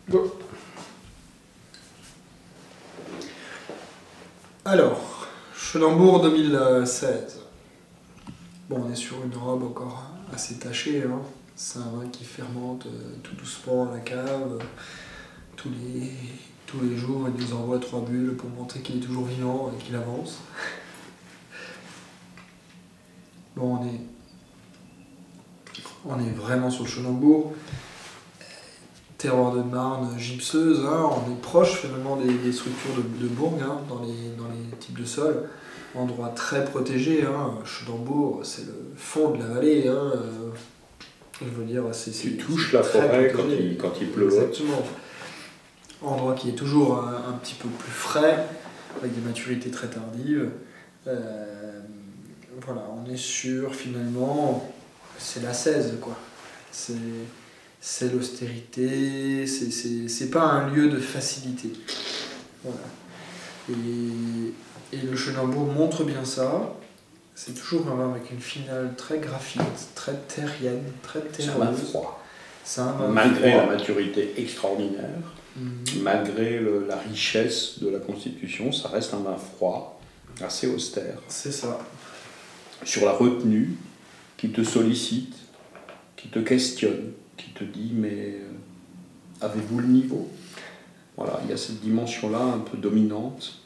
Bon. Alors, Chenambourg 2016. Bon, on est sur une robe encore assez tachée, hein. C'est un vin qui fermente tout doucement à la cave. Tous les jours, il nous envoie 3 bulles pour montrer qu'il est toujours vivant et qu'il avance. Bon, on est vraiment sur le Chenambourg. Terroir de Marne gypseuse, hein. On est proche finalement des structures de Bourg, hein, dans les types de sols. Endroit très protégé, hein. Chenambourg, c'est le fond de la vallée, hein. Je veux dire, tu touches la forêt quand il pleut. Exactement. Endroit qui est toujours un petit peu plus frais, avec des maturités très tardives. Voilà, on est sur finalement, c'est la 16 quoi. C'est l'austérité, c'est pas un lieu de facilité. Voilà. Et le Chenambourg montre bien ça. C'est toujours un vin avec une finale très graphite, très terrienne, très terreuse. C'est un vin froid. Malgré la maturité extraordinaire, malgré la richesse de la constitution, ça reste un vin froid, assez austère. C'est ça. Sur la retenue, qui te sollicite, qui te questionne, qui te dit mais avez-vous le niveau? Voilà, il y a cette dimension-là un peu dominante,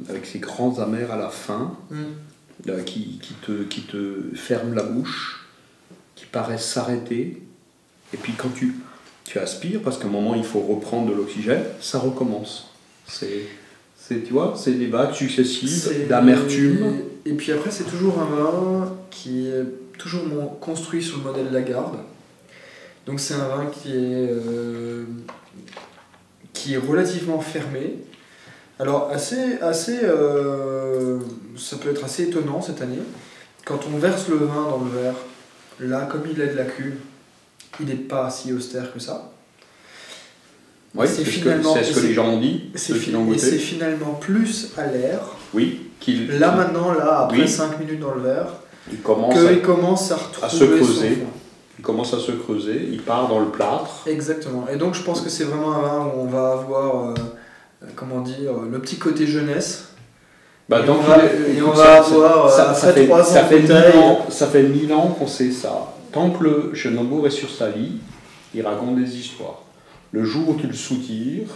avec ces grands amers à la fin, qui te ferment la bouche, qui paraissent s'arrêter, et puis quand tu aspires, parce qu'à un moment il faut reprendre de l'oxygène, ça recommence. Tu vois, c'est des vagues successives d'amertume. Et puis après, c'est toujours un vin qui est toujours construit sur le modèle Lagarde. Donc c'est un vin qui est relativement fermé. Alors ça peut être assez étonnant cette année. Quand on verse le vin dans le verre, là, comme il est de la cuve, il n'est pas si austère que ça. Oui, c'est ce que les gens ont dit, ceux qui l'ont goûté. Et c'est finalement plus à l'air. Oui. Maintenant, après 5 minutes dans le verre, il commence à retrouver se creuser. Il commence à se creuser, il part dans le plâtre. Exactement. Et donc je pense que c'est vraiment un vin où on va avoir, le petit côté jeunesse. On va avoir, ça fait 1000 ans qu'on sait ça. Tant que le Chenambourg est sur sa lie, il raconte des histoires. Le jour où tu le soutires,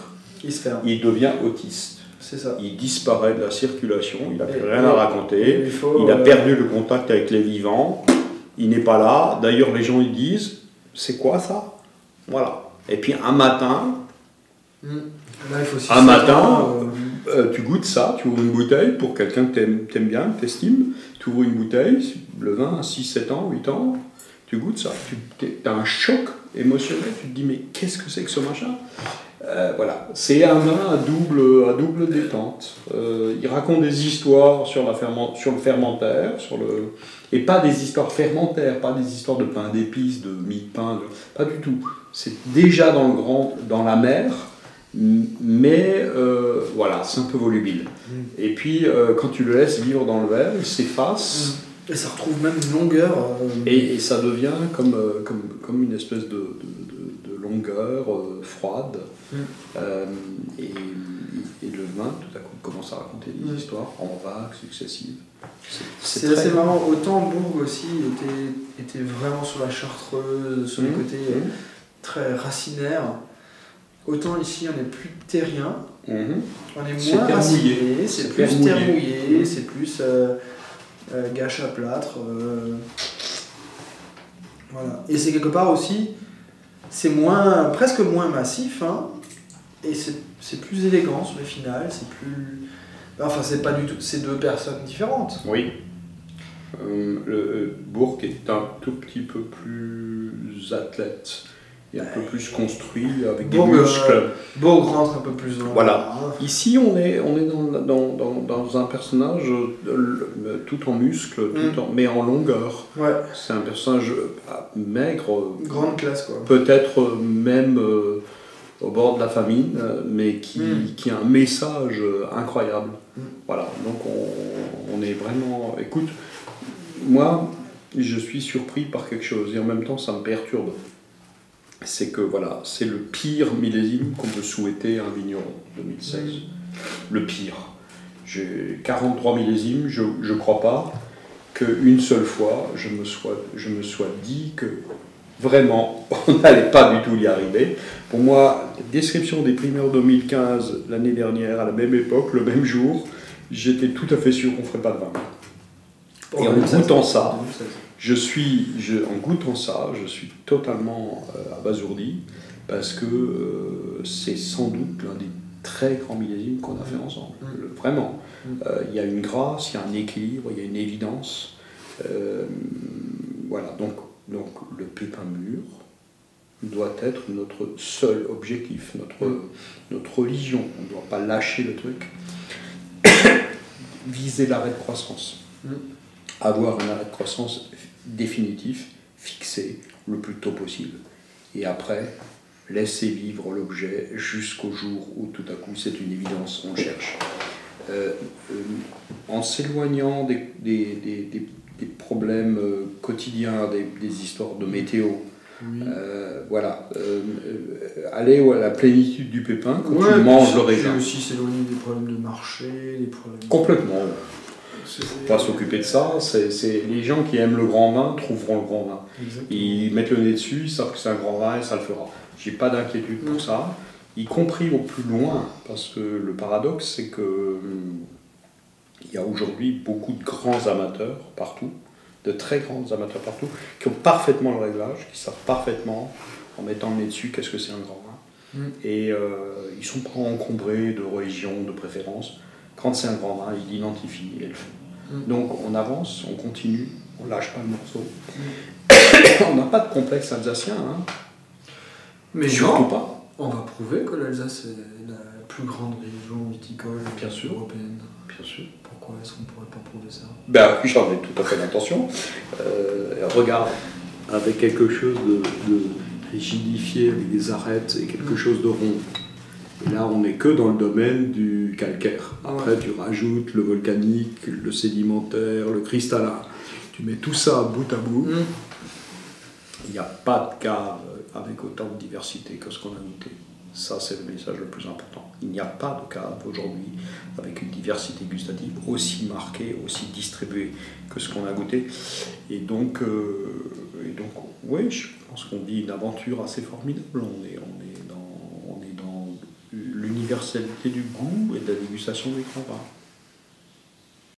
il devient autiste. C'est ça. Il disparaît de la circulation, il n'a plus rien à raconter, il a perdu le contact avec les vivants, il n'est pas là. D'ailleurs, les gens ils disent, c'est quoi ça? Voilà. Et puis un matin, tu goûtes ça, tu ouvres une bouteille pour quelqu'un que t'aimes bien, que t'estimes, tu ouvres une bouteille, le vin à 6, 7 ans, 8 ans, tu goûtes ça, tu as un choc émotionnel, tu te dis mais qu'est-ce que c'est que ce machin? Voilà, c'est un vin à double détente. Il raconte des histoires sur le fermentaire, et pas des histoires fermentaires, pas des histoires de pain d'épices, de mie de pain, pas du tout. C'est déjà dans la mer, mais voilà, c'est un peu volubile. Et puis quand tu le laisses vivre dans le verre, il s'efface. Et ça retrouve même une longueur. Et ça devient comme une espèce de longueur froide. Et le vin, tout à coup, commence à raconter des histoires en vagues successives. C'est assez marrant. Autant Bourg aussi était vraiment sur la chartreuse, sur le côté très racinaire. Autant ici, on est plus terrien. On est moins raciné, c'est plus terre mouillé, c'est plus gâche à plâtre. Voilà. Et c'est quelque part aussi, c'est presque moins massif, hein, et c'est plus élégant sur les finales, c'est plus... Enfin, c'est pas du tout... C'est deux personnes différentes. Oui. Le Bourg est un tout petit peu plus athlète et un peu plus construit, avec des muscles. Bourg rentre un peu plus dans... Voilà. Ici, on est dans un personnage tout en muscles, mais en longueur. Ouais. C'est un personnage maigre. Grande classe, quoi. Peut-être même au bord de la famine, mais qui a un message incroyable. Voilà. Donc, on est vraiment... Écoute, moi, je suis surpris par quelque chose, et en même temps, ça me perturbe. c'est que voilà, c'est le pire millésime qu'on peut souhaiter à un vigneron, 2016. Le pire. J'ai 43 millésimes, je ne crois pas qu'une seule fois je me sois dit que vraiment on n'allait pas du tout y arriver. Pour moi, la description des primeurs 2015 l'année dernière, à la même époque, le même jour, j'étais tout à fait sûr qu'on ne ferait pas de vin. Et en goûtant ça, je suis totalement abasourdi parce que c'est sans doute l'un des très grands millésimes qu'on a fait ensemble. Vraiment. Il y a une grâce, il y a un équilibre, il y a une évidence. Voilà. Donc le pépin mûr doit être notre seul objectif, notre religion. On ne doit pas lâcher le truc. Viser l'arrêt de croissance. Avoir un arrêt de croissance définitif, fixé le plus tôt possible. Et après, laisser vivre l'objet jusqu'au jour où tout à coup c'est une évidence, on le cherche. En s'éloignant des problèmes quotidiens, des histoires de météo, voilà, aller à la plénitude du pépin quand tu manges le raisin. Et aussi s'éloigner des problèmes de marché, des problèmes... Complètement. Pas s'occuper de ça, c'est les gens qui aiment le grand vin trouveront le grand vin. Exactement. Ils mettent le nez dessus, ils savent que c'est un grand vin et ça le fera. J'ai pas d'inquiétude pour ça, y compris au plus loin, parce que le paradoxe c'est que il y a aujourd'hui beaucoup de grands amateurs partout, de très grands amateurs partout, qui ont parfaitement le réglage, qui savent parfaitement, en mettant le nez dessus, qu'est-ce que c'est un grand vin. Et ils sont pas encombrés de religion, de préférence. Quand c'est un grand vin, ils l'identifient et le font. Donc on avance, on continue, on lâche pas le morceau. On n'a pas de complexe alsacien, hein. Mais surtout pas. On va prouver que l'Alsace est la plus grande région viticole européenne. Bien sûr. Pourquoi est-ce qu'on ne pourrait pas prouver ça? Ben, j'en ai tout à fait l'intention. Regarde, avec quelque chose de rigidifié, avec des arêtes et quelque chose de rond. Et là, on n'est que dans le domaine du calcaire. Après, tu rajoutes le volcanique, le sédimentaire, le cristallin. Tu mets tout ça bout à bout. Il n'y a pas de cave avec autant de diversité que ce qu'on a goûté. Ça, c'est le message le plus important. Il n'y a pas de cave aujourd'hui avec une diversité gustative aussi marquée, aussi distribuée que ce qu'on a goûté. Et donc oui, je pense qu'on vit une aventure assez formidable. On est dans l'universalité du goût et de la dégustation des grands vins.